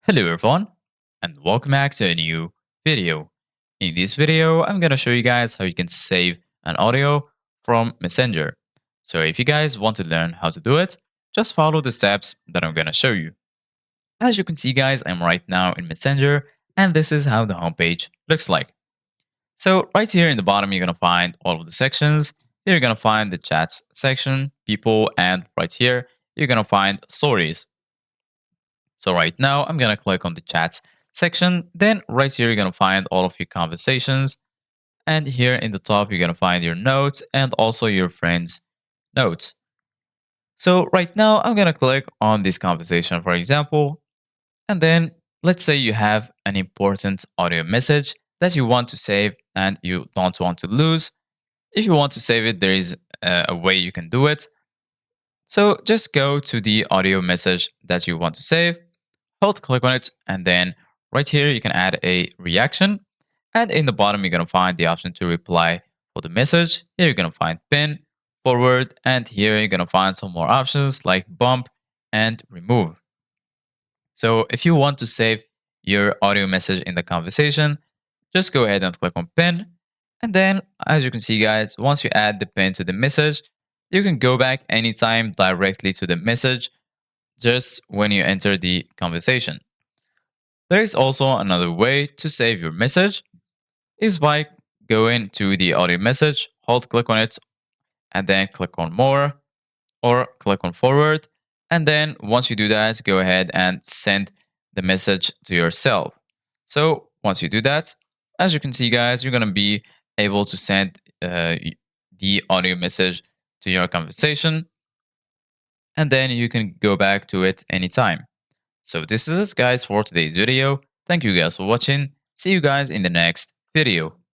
Hello everyone and welcome back to a new video. In this video, I'm going to show you guys how you can save an audio from Messenger. So if you guys want to learn how to do it, just follow the steps that I'm going to show you. As you can see guys, I'm right now in Messenger and this is how the homepage looks like. So right here in the bottom, you're going to find all of the sections. Here you're going to find the chats section, people, and right here, you're going to find stories. So right now, I'm going to click on the chats section. Then right here, you're going to find all of your conversations. And here in the top, you're going to find your notes and also your friends' notes. So right now, I'm going to click on this conversation, for example. And then let's say you have an important audio message that you want to save and you don't want to lose. If you want to save it, there is a way you can do it. So just go to the audio message that you want to save, hold click on it, and then right here you can add a reaction. And in the bottom, you're gonna find the option to reply for the message. Here you're gonna find pin, forward, and here you're gonna find some more options like bump and remove. So if you want to save your audio message in the conversation, just go ahead and click on pin. And then as you can see guys, once you add the pin to the message, you can go back anytime directly to the message just when you enter the conversation. There is also another way to save your message is by going to the audio message, hold click on it, and then click on more or click on forward. And then once you do that, go ahead and send the message to yourself. So once you do that, as you can see, guys, you're going to be able to send the audio message to your conversation. And then you can go back to it anytime. So this is it guys for today's video. Thank you guys for watching. See you guys in the next video.